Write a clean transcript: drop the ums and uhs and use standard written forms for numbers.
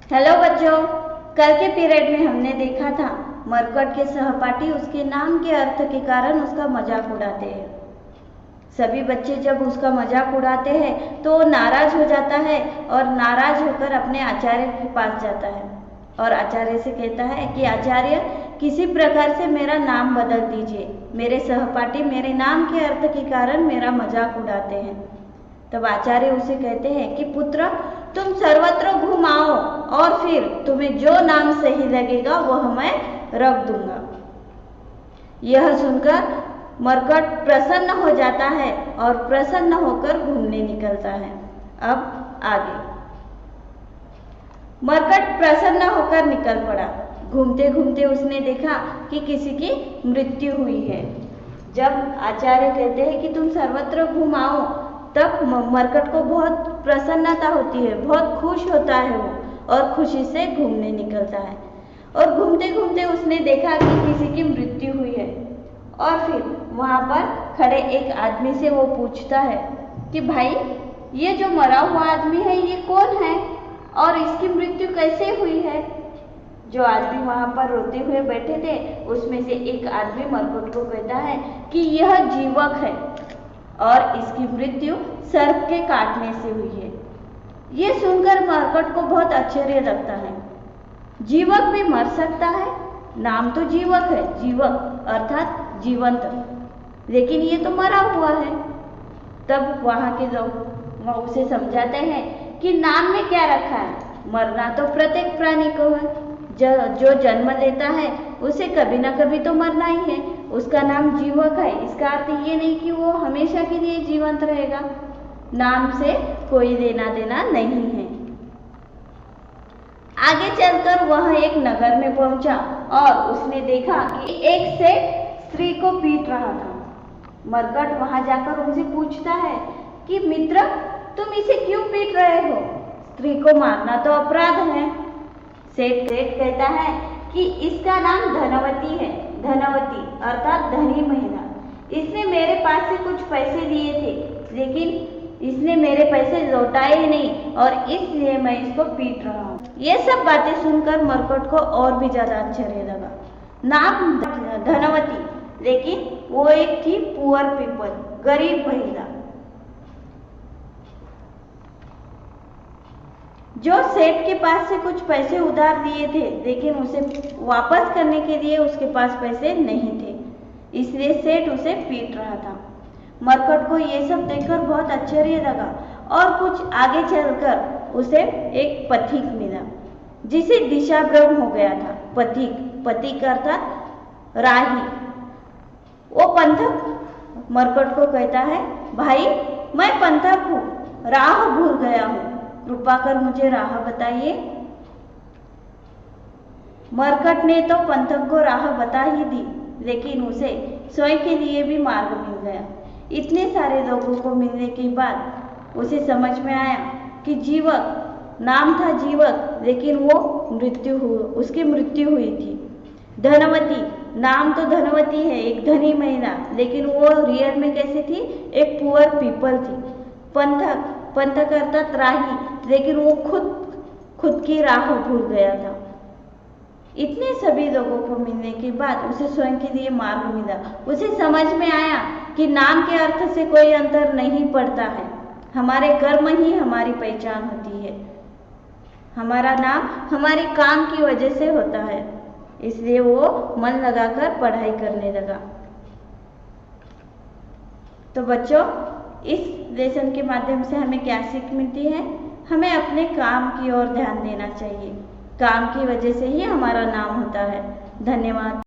Hello बच्चों, कल के पीरियड में हमने देखा था मरकट के सहपाठी उसके नाम के अर्थ के कारण उसका मजाक उड़ाते हैं। सभी बच्चे जब उसका मजाक उड़ाते हैं तो वो नाराज हो जाता है और नाराज होकर अपने आचार्य के पास जाता है और आचार्य से कहता है कि आचार्य, किसी प्रकार से मेरा नाम बदल दीजिए, मेरे सहपाठी मेरे नाम के अर्थ के कारण मेरा मजाक उड़ाते हैं। तब आचार्य उसे कहते हैं कि पुत्र, तुम सर्वत्र घूम आओ और फिर तुम्हें जो नाम सही लगेगा वह मैं रख दूंगा। यह सुनकर मरकट प्रसन्न हो जाता है और प्रसन्न होकर घूमने निकलता है। अब आगे मरकट प्रसन्न होकर निकल पड़ा। घूमते घूमते उसने देखा कि किसी की मृत्यु हुई है। जब आचार्य कहते हैं कि तुम सर्वत्र घूम आओ, तब मरकट को बहुत प्रसन्नता होती है, बहुत खुश होता है वो और खुशी से घूमने निकलता है। और घूमते घूमते उसने देखा कि किसी की मृत्यु हुई है और फिर वहाँ पर खड़े एक आदमी से वो पूछता है कि भाई, ये जो मरा हुआ आदमी है ये कौन है और इसकी मृत्यु कैसे हुई है। जो आदमी वहाँ पर रोते हुए बैठे थे उसमें से एक आदमी मरकट को कहता है कि यह जीवक है और इसकी मृत्यु सर्प के काटने से हुई है। ये सुनकर मरकट को बहुत आश्चर्य लगता है। जीवक भी मर सकता है? नाम तो जीवक है, जीवक अर्थात जीवंत, लेकिन ये तो मरा हुआ है। तब वहाँ के लोग उसे समझाते हैं कि नाम में क्या रखा है, मरना तो प्रत्येक प्राणी को है। जो जन्म लेता है उसे कभी ना कभी तो मरना ही है। उसका नाम जीवक है, इसका अर्थ ये नहीं कि वो हमेशा के लिए जीवंत रहेगा। नाम से कोई लेना देना नहीं है। आगे चलकर वह एक नगर में पहुंचा और उसने देखा कि एक सेठ स्त्री को पीट रहा था। मरकट वहां जाकर उनसे पूछता है कि मित्र, तुम इसे क्यों पीट रहे हो? स्त्री को मारना तो अपराध है। सेठ कहता है कि इसका नाम धनवती है, धनवती अर्थात धनी महिला। इसने मेरे पास से कुछ पैसे लिए थे, लेकिन इसने मेरे पैसे लौटाए ही नहीं और इसलिए मैं इसको पीट रहा हूँ। ये सब बातें सुनकर मरकट को और भी ज्यादा आश्चर्य लगा। नाम धनवती, लेकिन वो एक थी पुअर पीपल, गरीब महिला, जो सेठ के पास से कुछ पैसे उधार दिए थे, लेकिन उसे वापस करने के लिए उसके पास पैसे नहीं थे, इसलिए सेठ उसे पीट रहा था। मरकट को ये सब देखकर बहुत आश्चर्य लगा और कुछ आगे चलकर उसे एक पथिक मिला जिसे दिशा भ्रम हो गया था। पथिक अर्थात राही। वो पंथक मरकट को कहता है, भाई मैं पंथक हूँ, राह भूल गया हूँ, कृपा कर मुझे राह बताइए। मरकट ने तो पंथक को राह बता ही दी, लेकिन उसे स्वयं के लिए भी मार्ग मिल गया। इतने सारे लोगों को मिलने के बाद उसे समझ में आया कि जीवक नाम था जीवक, लेकिन वो उसकी मृत्यु हुई थी। धनवती नाम तो धनवती है, एक धनी महिला, लेकिन वो रियल में कैसे थी? एक पुअर पीपल थी। पंथक अर्थात राही, लेकिन वो खुद की राह भूल गया था। इतने सभी लोगों को मिलने के बाद उसे स्वयं के लिए मार्ग मिला। उसे समझ में आया कि नाम के अर्थ से कोई अंतर नहीं पड़ता है। हमारे कर्म ही हमारी पहचान होती है। हमारा नाम हमारे काम की वजह से होता है। इसलिए वो मन लगाकर पढ़ाई करने लगा। तो बच्चों, इस लेसन के माध्यम से हमें क्या सीख मिलती है? हमें अपने काम की ओर ध्यान देना चाहिए। काम की वजह से ही हमारा नाम होता है। धन्यवाद।